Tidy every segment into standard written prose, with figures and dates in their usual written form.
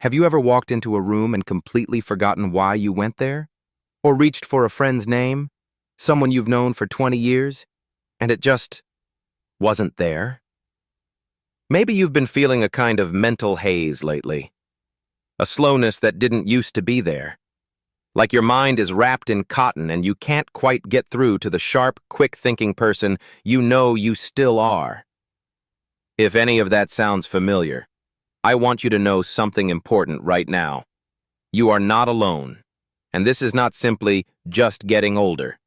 Have you ever walked into a room and completely forgotten why you went there? Or reached for a friend's name, someone you've known for 20 years, and it just wasn't there? Maybe you've been feeling a kind of mental haze lately, a slowness that didn't used to be there. Like your mind is wrapped in cotton and you can't quite get through to the sharp, quick-thinking person you know you still are. If any of that sounds familiar, I want you to know something important right now. You are not alone, and this is not simply just getting older.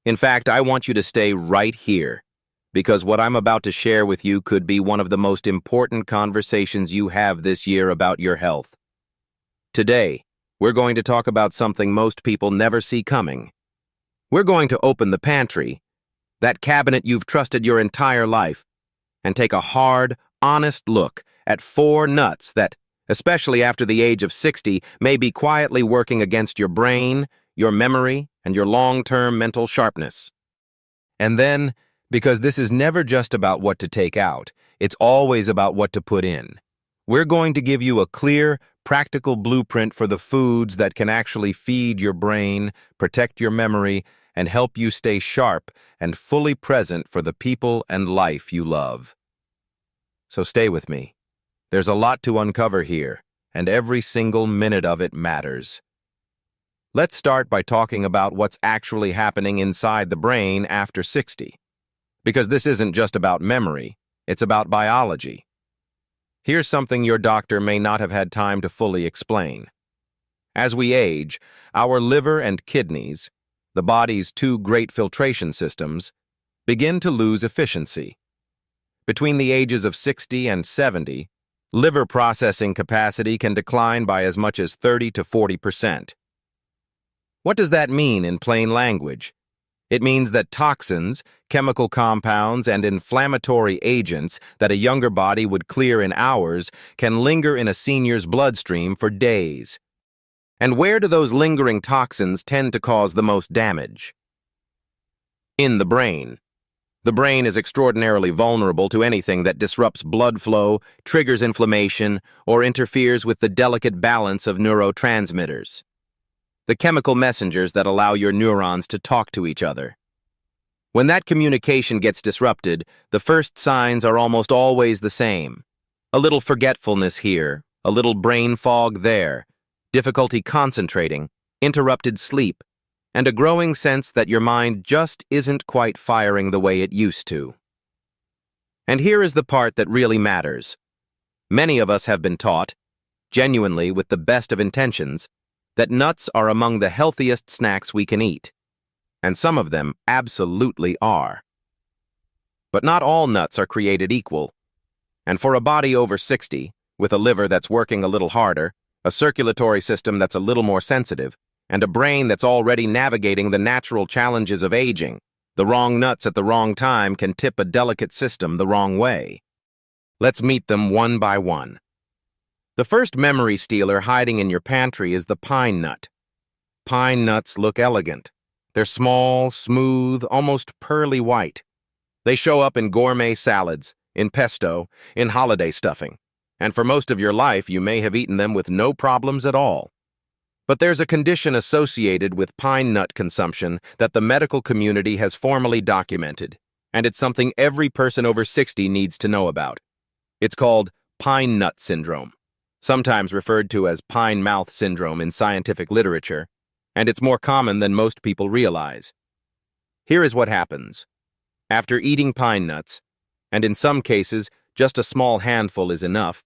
In fact, I want you to stay right here, because what I'm about to share with you could be one of the most important conversations you have this year about your health. Today, we're going to talk about something most people never see coming. We're going to open the pantry, that cabinet you've trusted your entire life, and take a hard, honest look at 4 nuts that, especially after the age of 60, may be quietly working against your brain, your memory, and your long-term mental sharpness. And then, because this is never just about what to take out, it's always about what to put in, we're going to give you a clear, practical blueprint for the foods that can actually feed your brain, protect your memory, and help you stay sharp and fully present for the people and life you love. So stay with me. There's a lot to uncover here, and every single minute of it matters. Let's start by talking about what's actually happening inside the brain after 60. Because this isn't just about memory, it's about biology. Here's something your doctor may not have had time to fully explain. As we age, our liver and kidneys, the body's 2 great filtration systems, begin to lose efficiency. Between the ages of 60 and 70, liver processing capacity can decline by as much as 30 to 40%. What does that mean in plain language? It means that toxins, chemical compounds, and inflammatory agents that a younger body would clear in hours can linger in a senior's bloodstream for days. And where do those lingering toxins tend to cause the most damage? In the brain. The brain is extraordinarily vulnerable to anything that disrupts blood flow, triggers inflammation, or interferes with the delicate balance of neurotransmitters, the chemical messengers that allow your neurons to talk to each other. When that communication gets disrupted, the first signs are almost always the same. A little forgetfulness here, a little brain fog there, difficulty concentrating, interrupted sleep, and a growing sense that your mind just isn't quite firing the way it used to. And here is the part that really matters. Many of us have been taught, genuinely with the best of intentions, that nuts are among the healthiest snacks we can eat. And some of them absolutely are. But not all nuts are created equal. And for a body over 60, with a liver that's working a little harder, a circulatory system that's a little more sensitive, and a brain that's already navigating the natural challenges of aging, the wrong nuts at the wrong time can tip a delicate system the wrong way. Let's meet them one by one. The first memory stealer hiding in your pantry is the pine nut. Pine nuts look elegant. They're small, smooth, almost pearly white. They show up in gourmet salads, in pesto, in holiday stuffing, and for most of your life you may have eaten them with no problems at all. But there's a condition associated with pine nut consumption that the medical community has formally documented, and it's something every person over 60 needs to know about. It's called pine nut syndrome, sometimes referred to as pine mouth syndrome in scientific literature, and it's more common than most people realize. Here is what happens. After eating pine nuts, and in some cases just a small handful is enough,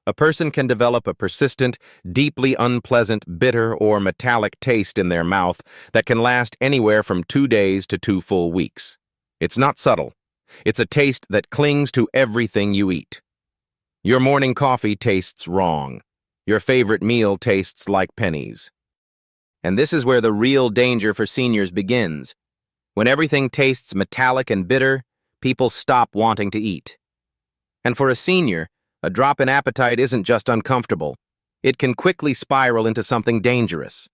a person can develop a persistent, deeply unpleasant, bitter or metallic taste in their mouth that can last anywhere from 2 days to 2 full weeks. It's not subtle. It's a taste that clings to everything you eat. Your morning coffee tastes wrong. Your favorite meal tastes like pennies. And this is where the real danger for seniors begins. When everything tastes metallic and bitter, people stop wanting to eat. And for a senior, a drop in appetite isn't just uncomfortable. It can quickly spiral into something dangerous.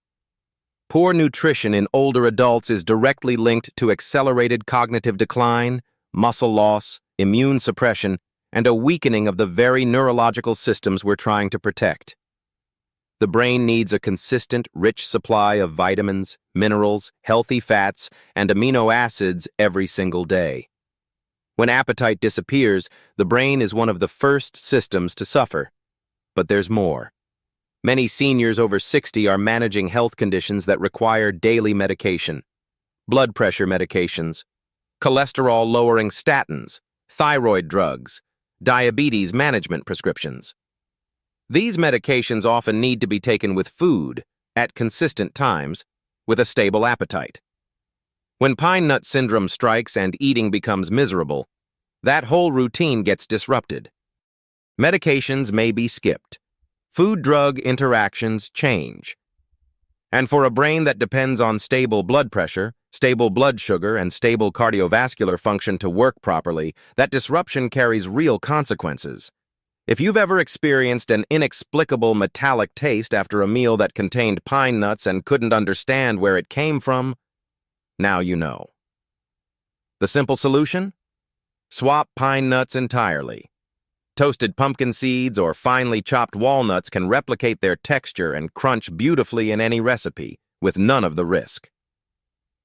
Poor nutrition in older adults is directly linked to accelerated cognitive decline, muscle loss, immune suppression, and a weakening of the very neurological systems we're trying to protect. The brain needs a consistent, rich supply of vitamins, minerals, healthy fats, and amino acids every single day. When appetite disappears, the brain is one of the first systems to suffer. But there's more. Many seniors over 60 are managing health conditions that require daily medication: blood pressure medications, cholesterol-lowering statins, thyroid drugs, diabetes management prescriptions. These medications often need to be taken with food, at consistent times, with a stable appetite. When pine nut syndrome strikes and eating becomes miserable, that whole routine gets disrupted. Medications may be skipped. Food-drug interactions change. And for a brain that depends on stable blood pressure, stable blood sugar, and stable cardiovascular function to work properly, that disruption carries real consequences. If you've ever experienced an inexplicable metallic taste after a meal that contained pine nuts and couldn't understand where it came from, now you know. The simple solution? Swap pine nuts entirely. Toasted pumpkin seeds or finely chopped walnuts can replicate their texture and crunch beautifully in any recipe, with none of the risk.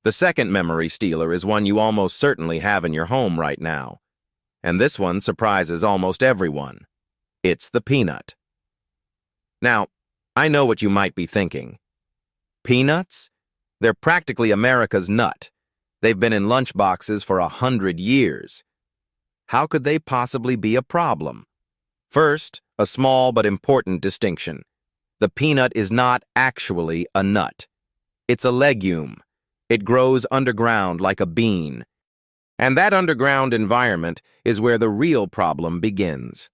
The second memory stealer is one you almost certainly have in your home right now. And this one surprises almost everyone. It's the peanut. Now, I know what you might be thinking. Peanuts? They're practically America's nut. They've been in lunchboxes for 100 years. How could they possibly be a problem? First, a small but important distinction. The peanut is not actually a nut. It's a legume. It grows underground like a bean. And that underground environment is where the real problem begins.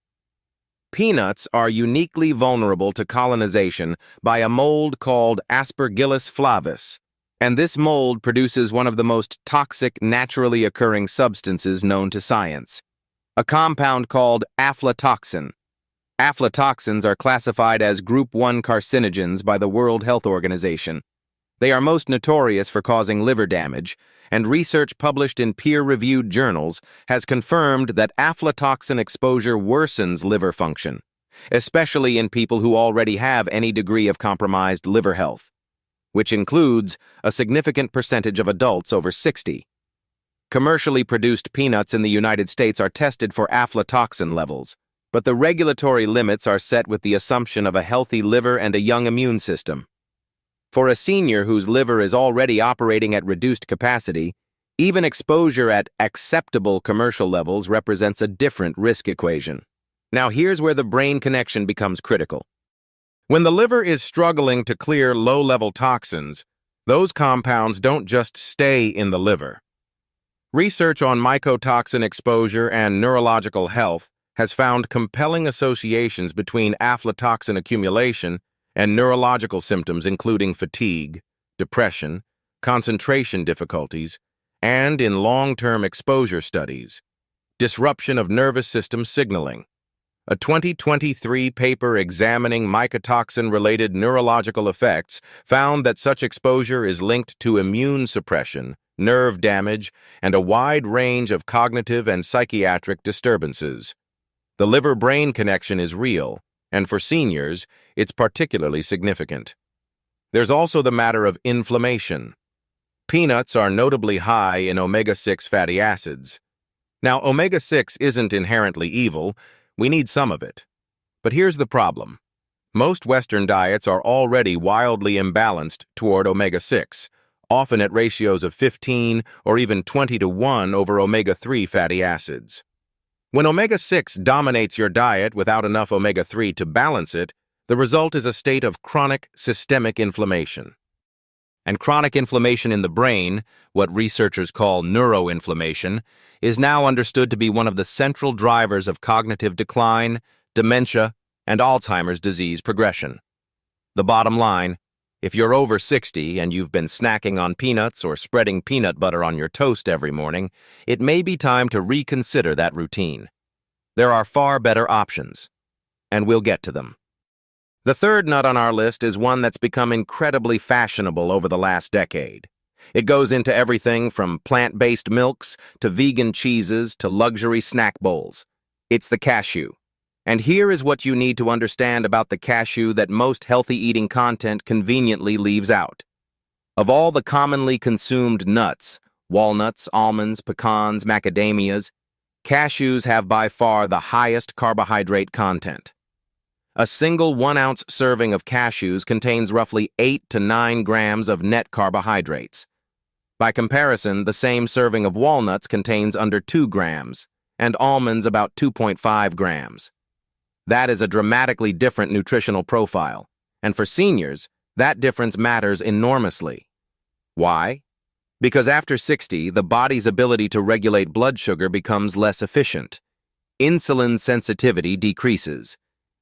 Peanuts are uniquely vulnerable to colonization by a mold called Aspergillus flavus, and this mold produces one of the most toxic naturally occurring substances known to science, a compound called aflatoxin. Aflatoxins are classified as Group 1 carcinogens by the World Health Organization. They are most notorious for causing liver damage, and research published in peer-reviewed journals has confirmed that aflatoxin exposure worsens liver function, especially in people who already have any degree of compromised liver health, which includes a significant percentage of adults over 60. Commercially produced peanuts in the United States are tested for aflatoxin levels, but the regulatory limits are set with the assumption of a healthy liver and a young immune system. For a senior whose liver is already operating at reduced capacity, even exposure at acceptable commercial levels represents a different risk equation. Now here's where the brain connection becomes critical. When the liver is struggling to clear low-level toxins, those compounds don't just stay in the liver. Research on mycotoxin exposure and neurological health has found compelling associations between aflatoxin accumulation and neurological symptoms including fatigue, depression, concentration difficulties, and in long-term exposure studies, disruption of nervous system signaling. A 2023 paper examining mycotoxin-related neurological effects found that such exposure is linked to immune suppression, nerve damage, and a wide range of cognitive and psychiatric disturbances. The liver-brain connection is real, and for seniors, it's particularly significant. There's also the matter of inflammation. Peanuts are notably high in omega-6 fatty acids. Now, omega-6 isn't inherently evil. We need some of it. But here's the problem. Most Western diets are already wildly imbalanced toward omega-6, often at ratios of 15 or even 20 to 1 over omega-3 fatty acids. When omega-6 dominates your diet without enough omega-3 to balance it, the result is a state of chronic systemic inflammation. And chronic inflammation in the brain, what researchers call neuroinflammation, is now understood to be one of the central drivers of cognitive decline, dementia, and Alzheimer's disease progression. The bottom line, if you're over 60 and you've been snacking on peanuts or spreading peanut butter on your toast every morning, it may be time to reconsider that routine. There are far better options, and we'll get to them. The third nut on our list is one that's become incredibly fashionable over the last decade. It goes into everything from plant-based milks to vegan cheeses to luxury snack bowls. It's the cashew. And here is what you need to understand about the cashew that most healthy eating content conveniently leaves out. Of all the commonly consumed nuts, walnuts, almonds, pecans, macadamias, cashews have by far the highest carbohydrate content. A single 1-ounce serving of cashews contains roughly 8 to 9 grams of net carbohydrates. By comparison, the same serving of walnuts contains under 2 grams, and almonds about 2.5 grams. That is a dramatically different nutritional profile, and for seniors, that difference matters enormously. Why? Because after 60, the body's ability to regulate blood sugar becomes less efficient. Insulin sensitivity decreases,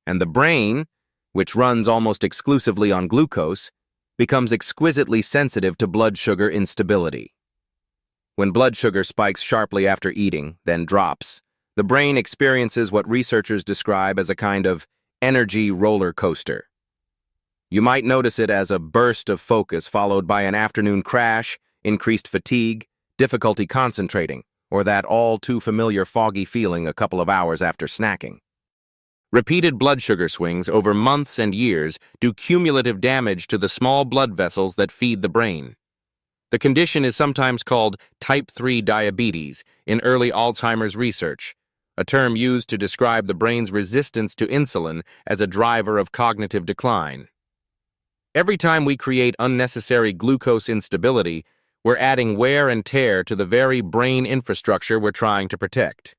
and the brain, which runs almost exclusively on glucose, becomes exquisitely sensitive to blood sugar instability. When blood sugar spikes sharply after eating, then drops, the brain experiences what researchers describe as a kind of energy roller coaster. You might notice it as a burst of focus followed by an afternoon crash, increased fatigue, difficulty concentrating, or that all-too-familiar foggy feeling a couple of hours after snacking. Repeated blood sugar swings over months and years do cumulative damage to the small blood vessels that feed the brain. The condition is sometimes called type 3 diabetes in early Alzheimer's research, a term used to describe the brain's resistance to insulin as a driver of cognitive decline. Every time we create unnecessary glucose instability, we're adding wear and tear to the very brain infrastructure we're trying to protect.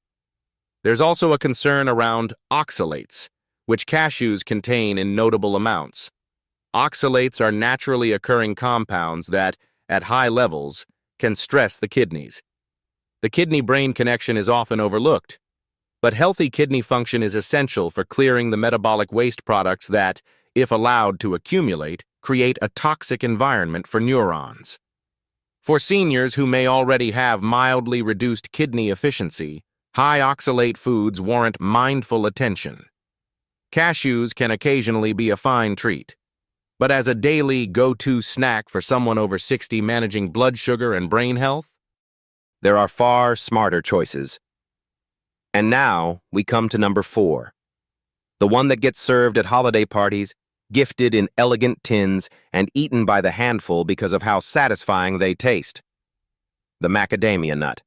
There's also a concern around oxalates, which cashews contain in notable amounts. Oxalates are naturally occurring compounds that, at high levels, can stress the kidneys. The kidney-brain connection is often overlooked, but healthy kidney function is essential for clearing the metabolic waste products that, if allowed to accumulate, create a toxic environment for neurons. For seniors who may already have mildly reduced kidney efficiency, high oxalate foods warrant mindful attention. Cashews can occasionally be a fine treat, but as a daily go-to snack for someone over 60 managing blood sugar and brain health, there are far smarter choices. And now we come to number 4, the one that gets served at holiday parties, gifted in elegant tins, and eaten by the handful because of how satisfying they taste. The macadamia nut.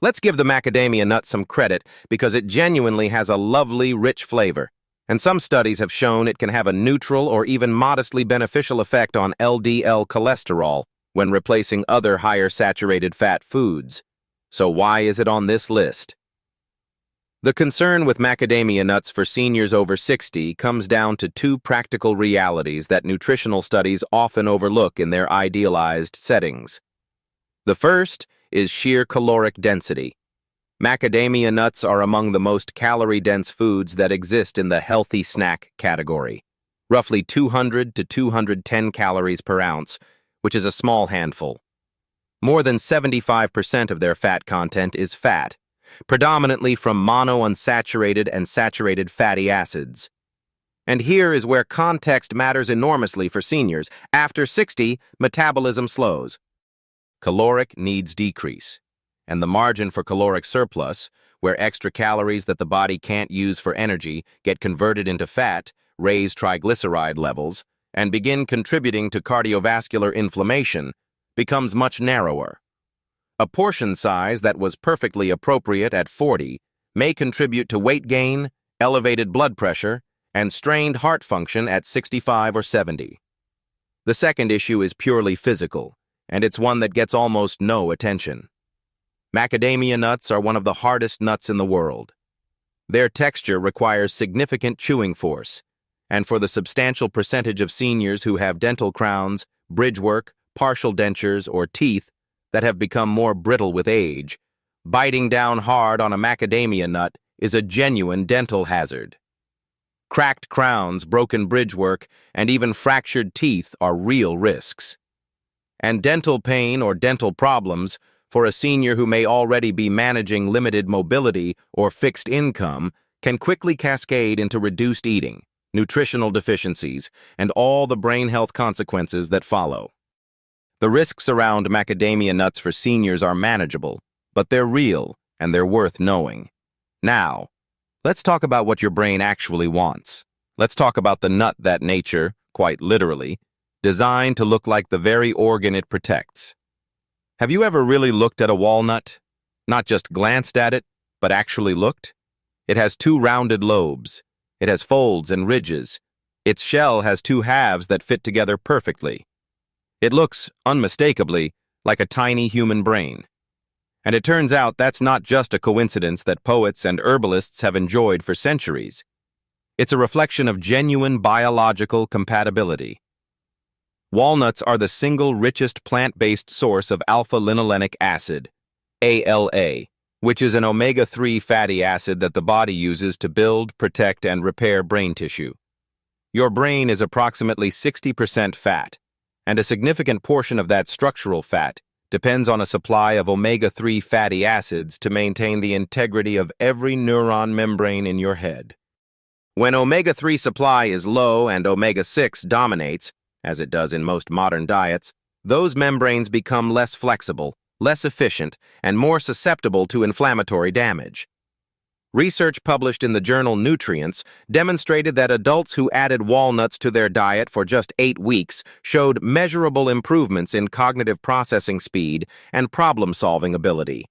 Let's give the macadamia nut some credit because it genuinely has a lovely, rich flavor, and some studies have shown it can have a neutral or even modestly beneficial effect on LDL cholesterol when replacing other higher saturated fat foods. So why is it on this list? The concern with macadamia nuts for seniors over 60 comes down to 2 practical realities that nutritional studies often overlook in their idealized settings. The first is sheer caloric density. Macadamia nuts are among the most calorie-dense foods that exist in the healthy snack category, roughly 200 to 210 calories per ounce, which is a small handful. More than 75% of their fat content is fat, predominantly from monounsaturated and saturated fatty acids. And here is where context matters enormously for seniors. After 60, metabolism slows. Caloric needs decrease, and the margin for caloric surplus, where extra calories that the body can't use for energy get converted into fat, raise triglyceride levels, and begin contributing to cardiovascular inflammation, becomes much narrower. A portion size that was perfectly appropriate at 40 may contribute to weight gain, elevated blood pressure, and strained heart function at 65 or 70. The second issue is purely physical, and it's one that gets almost no attention. Macadamia nuts are one of the hardest nuts in the world. Their texture requires significant chewing force, and for the substantial percentage of seniors who have dental crowns, bridgework, partial dentures, or teeth that have become more brittle with age, biting down hard on a macadamia nut is a genuine dental hazard. Cracked crowns, broken bridgework, and even fractured teeth are real risks. And dental pain or dental problems, for a senior who may already be managing limited mobility or fixed income, can quickly cascade into reduced eating, nutritional deficiencies, and all the brain health consequences that follow. The risks around macadamia nuts for seniors are manageable, but they're real and they're worth knowing. Now, Let's talk about what your brain actually wants. Let's talk about the nut that nature, quite literally, designed to look like the very organ it protects. Have you ever really looked at a walnut? Not just glanced at it, but actually looked? It has two rounded lobes. It has folds and ridges. Its shell has two halves that fit together perfectly. It looks, unmistakably, like a tiny human brain. And it turns out that's not just a coincidence that poets and herbalists have enjoyed for centuries. It's a reflection of genuine biological compatibility. Walnuts are the single richest plant-based source of alpha-linolenic acid, ALA, which is an omega-3 fatty acid that the body uses to build, protect, and repair brain tissue. Your brain is approximately 60% fat, and a significant portion of that structural fat depends on a supply of omega-3 fatty acids to maintain the integrity of every neuron membrane in your head. When omega-3 supply is low and omega-6 dominates, as it does in most modern diets, those membranes become less flexible, less efficient, and more susceptible to inflammatory damage. Research published in the journal Nutrients demonstrated that adults who added walnuts to their diet for just 8 weeks showed measurable improvements in cognitive processing speed and problem-solving ability.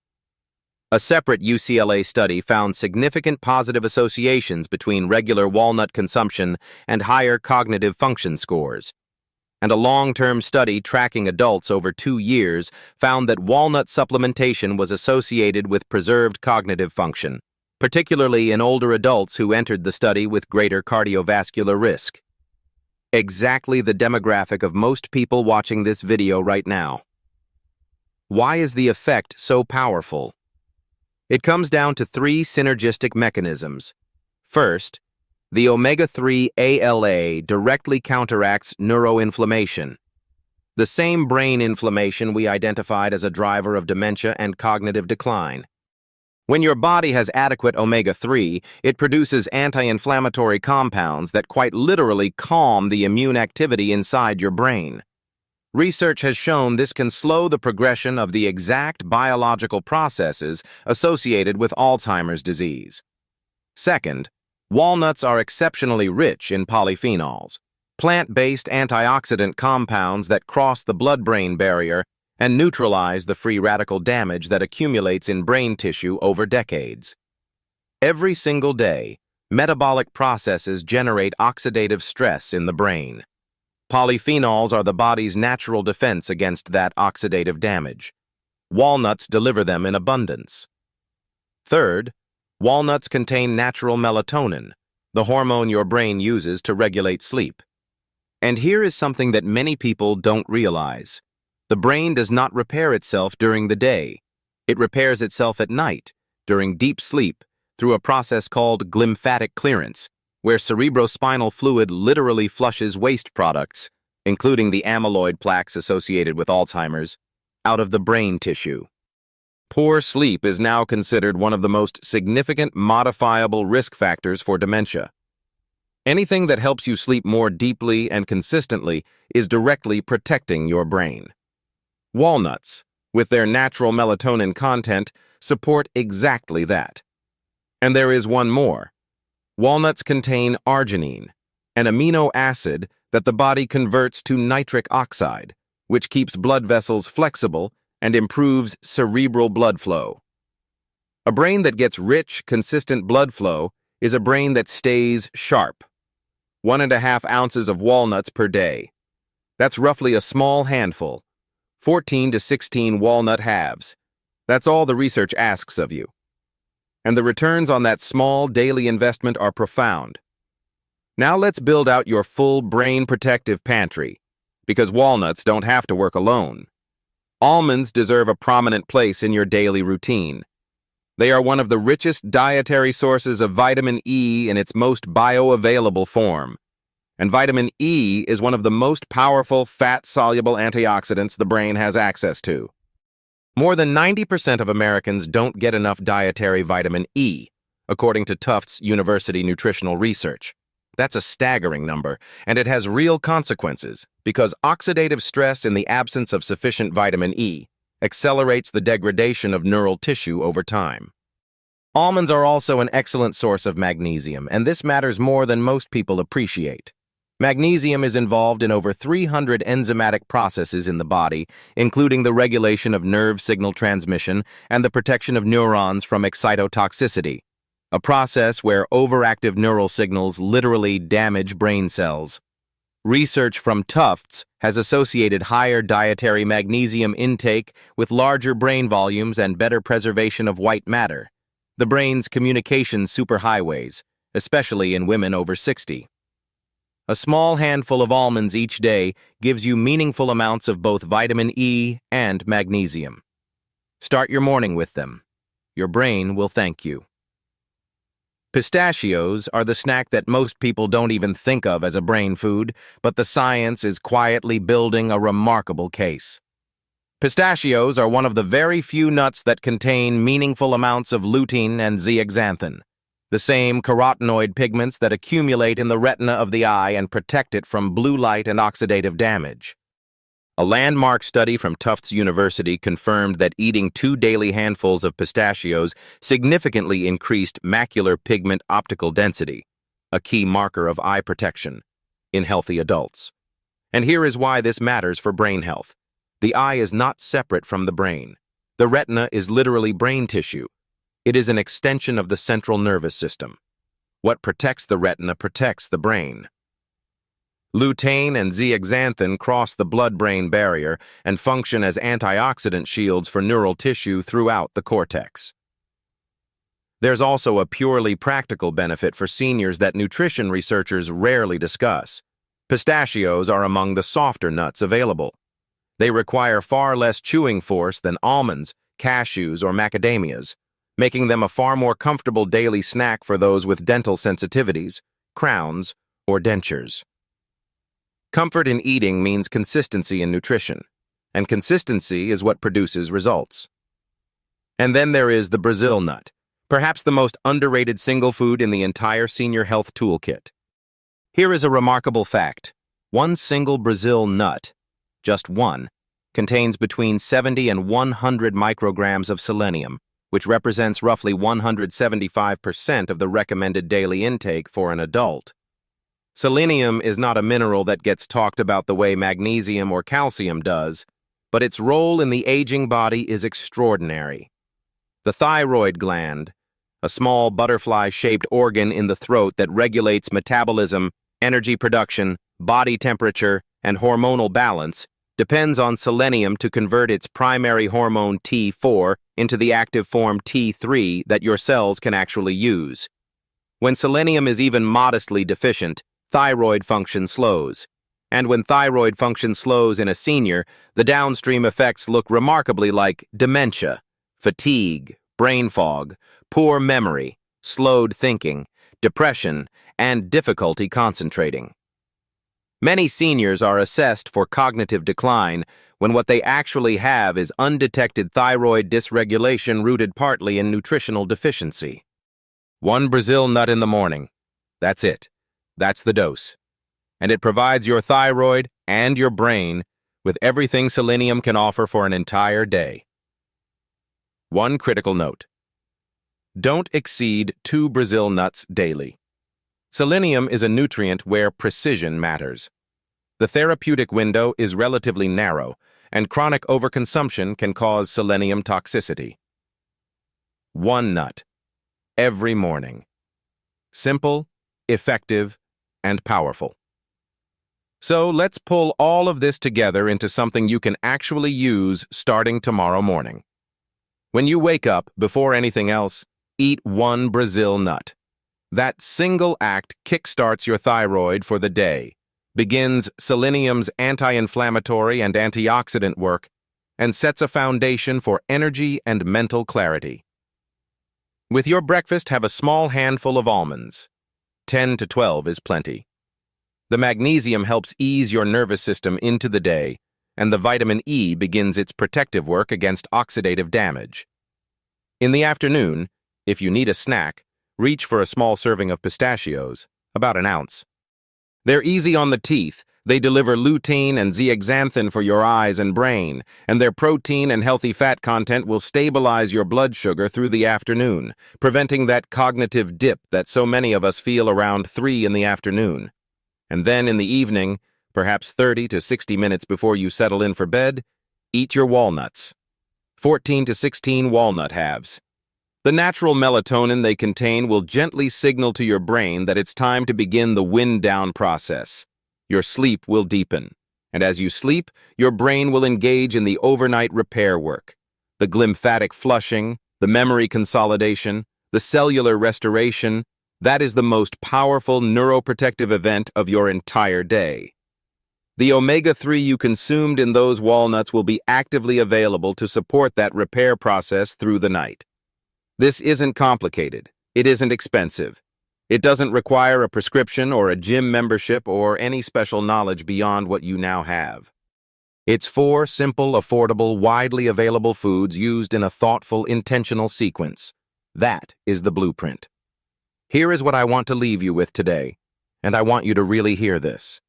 A separate UCLA study found significant positive associations between regular walnut consumption and higher cognitive function scores. And a long-term study tracking adults over 2 years found that walnut supplementation was associated with preserved cognitive function, particularly in older adults who entered the study with greater cardiovascular risk. Exactly the demographic of most people watching this video right now. Why is the effect so powerful? It comes down to 3 synergistic mechanisms. First, the omega-3 ALA directly counteracts neuroinflammation, the same brain inflammation we identified as a driver of dementia and cognitive decline. When your body has adequate omega-3, it produces anti-inflammatory compounds that quite literally calm the immune activity inside your brain. Research has shown this can slow the progression of the exact biological processes associated with Alzheimer's disease. Second, walnuts are exceptionally rich in polyphenols, plant-based antioxidant compounds that cross the blood-brain barrier and neutralize the free radical damage that accumulates in brain tissue over decades. Every single day, metabolic processes generate oxidative stress in the brain. Polyphenols are the body's natural defense against that oxidative damage. Walnuts deliver them in abundance. Third, walnuts contain natural melatonin, the hormone your brain uses to regulate sleep. And here is something that many people don't realize. The brain does not repair itself during the day. It repairs itself at night, during deep sleep, through a process called glymphatic clearance, where cerebrospinal fluid literally flushes waste products, including the amyloid plaques associated with Alzheimer's, out of the brain tissue. Poor sleep is now considered one of the most significant modifiable risk factors for dementia. Anything that helps you sleep more deeply and consistently is directly protecting your brain. Walnuts, with their natural melatonin content, support exactly that. And there is one more. Walnuts contain arginine, an amino acid that the body converts to nitric oxide, which keeps blood vessels flexible and improves cerebral blood flow. A brain that gets rich, consistent blood flow is a brain that stays sharp. 1.5 ounces of walnuts per day. That's roughly a small handful, 14 to 16 walnut halves. That's all the research asks of you. And the returns on that small daily investment are profound. Now let's build out your full brain protective pantry, because walnuts don't have to work alone. Almonds deserve a prominent place in your daily routine. They are one of the richest dietary sources of vitamin E in its most bioavailable form. And vitamin E is one of the most powerful fat-soluble antioxidants the brain has access to. More than 90% of Americans don't get enough dietary vitamin E, according to Tufts University nutritional research. That's a staggering number, and it has real consequences because oxidative stress in the absence of sufficient vitamin E accelerates the degradation of neural tissue over time. Almonds are also an excellent source of magnesium, and this matters more than most people appreciate. Magnesium is involved in over 300 enzymatic processes in the body, including the regulation of nerve signal transmission and the protection of neurons from excitotoxicity, a process where overactive neural signals literally damage brain cells. Research from Tufts has associated higher dietary magnesium intake with larger brain volumes and better preservation of white matter, the brain's communication superhighways, especially in women over 60. A small handful of almonds each day gives you meaningful amounts of both vitamin E and magnesium. Start your morning with them. Your brain will thank you. Pistachios are the snack that most people don't even think of as a brain food, but the science is quietly building a remarkable case. Pistachios are one of the very few nuts that contain meaningful amounts of lutein and zeaxanthin, the same carotenoid pigments that accumulate in the retina of the eye and protect it from blue light and oxidative damage. A landmark study from Tufts University confirmed that eating 2 daily handfuls of pistachios significantly increased macular pigment optical density, a key marker of eye protection, in healthy adults. And here is why this matters for brain health. The eye is not separate from the brain. The retina is literally brain tissue. It is an extension of the central nervous system. What protects the retina protects the brain. Lutein and zeaxanthin cross the blood-brain barrier and function as antioxidant shields for neural tissue throughout the cortex. There's also a purely practical benefit for seniors that nutrition researchers rarely discuss. Pistachios are among the softer nuts available. They require far less chewing force than almonds, cashews, or macadamias, making them a far more comfortable daily snack for those with dental sensitivities, crowns, or dentures. Comfort in eating means consistency in nutrition, and consistency is what produces results. And then there is the Brazil nut, perhaps the most underrated single food in the entire senior health toolkit. Here is a remarkable fact. One single Brazil nut, just one, contains between 70 and 100 micrograms of selenium, which represents roughly 175% of the recommended daily intake for an adult. Selenium is not a mineral that gets talked about the way magnesium or calcium does, but its role in the aging body is extraordinary. The thyroid gland, a small butterfly-shaped organ in the throat that regulates metabolism, energy production, body temperature, and hormonal balance, depends on selenium to convert its primary hormone T4 into the active form T3 that your cells can actually use. When selenium is even modestly deficient, thyroid function slows. And when thyroid function slows in a senior, the downstream effects look remarkably like dementia, fatigue, brain fog, poor memory, slowed thinking, depression, and difficulty concentrating. Many seniors are assessed for cognitive decline when what they actually have is undetected thyroid dysregulation rooted partly in nutritional deficiency. One Brazil nut in the morning. That's it. That's the dose. And it provides your thyroid and your brain with everything selenium can offer for an entire day. One critical note. Don't exceed 2 Brazil nuts daily. Selenium is a nutrient where precision matters. The therapeutic window is relatively narrow, and chronic overconsumption can cause selenium toxicity. One nut. Every morning. Simple, effective, and powerful. So let's pull all of this together into something you can actually use starting tomorrow morning. When you wake up, before anything else, eat 1 Brazil nut. That single act kickstarts your thyroid for the day, begins selenium's anti-inflammatory and antioxidant work, and sets a foundation for energy and mental clarity. With your breakfast, have a small handful of almonds. 10 to 12 is plenty. The magnesium helps ease your nervous system into the day, and the vitamin E begins its protective work against oxidative damage. In the afternoon, if you need a snack, reach for a small serving of pistachios, about an ounce. They're easy on the teeth, They deliver lutein and zeaxanthin for your eyes and brain, and their protein and healthy fat content will stabilize your blood sugar through the afternoon, preventing that cognitive dip that so many of us feel around 3 in the afternoon. And then in the evening, perhaps 30 to 60 minutes before you settle in for bed, eat your walnuts. 14 to 16 walnut halves. The natural melatonin they contain will gently signal to your brain that it's time to begin the wind-down process. Your sleep will deepen, and as you sleep, your brain will engage in the overnight repair work. The glymphatic flushing, the memory consolidation, the cellular restoration, that is the most powerful neuroprotective event of your entire day. The omega-3 you consumed in those walnuts will be actively available to support that repair process through the night. This isn't complicated. It isn't expensive. It doesn't require a prescription or a gym membership or any special knowledge beyond what you now have. It's 4 simple, affordable, widely available foods used in a thoughtful, intentional sequence. That is the blueprint. Here is what I want to leave you with today, and I want you to really hear this.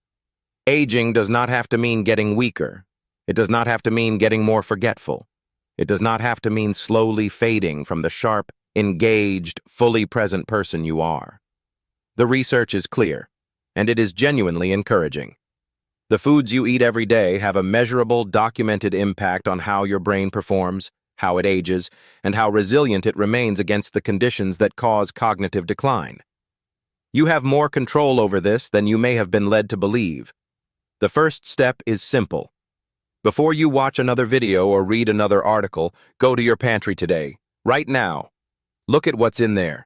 Aging does not have to mean getting weaker. It does not have to mean getting more forgetful. It does not have to mean slowly fading from the sharp, engaged, fully present person you are. The research is clear, and it is genuinely encouraging. The foods you eat every day have a measurable, documented impact on how your brain performs, how it ages, and how resilient it remains against the conditions that cause cognitive decline. You have more control over this than you may have been led to believe. The first step is simple. Before you watch another video or read another article, go to your pantry today, right now. Look at what's in there.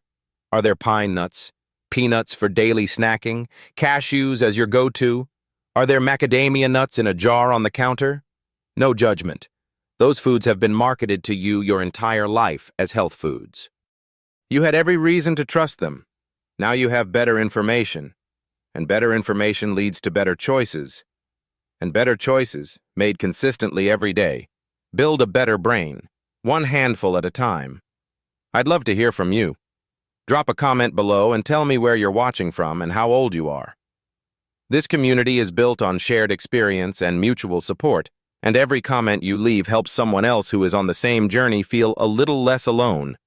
Are there pine nuts, peanuts for daily snacking, cashews as your go-to? Are there macadamia nuts in a jar on the counter? No judgment. Those foods have been marketed to you your entire life as health foods. You had every reason to trust them. Now you have better information, and better information leads to better choices. And better choices, made consistently every day, build a better brain, one handful at a time. I'd love to hear from you. Drop a comment below and tell me where you're watching from and how old you are. This community is built on shared experience and mutual support, and every comment you leave helps someone else who is on the same journey feel a little less alone.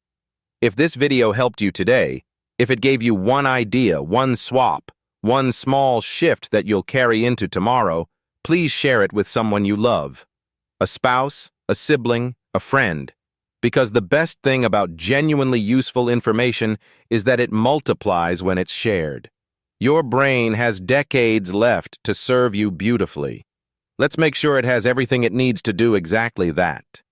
If this video helped you today, if it gave you one idea, one swap, one small shift that you'll carry into tomorrow, please share it with someone you love. A spouse, a sibling, a friend. Because the best thing about genuinely useful information is that it multiplies when it's shared. Your brain has decades left to serve you beautifully. Let's make sure it has everything it needs to do exactly that.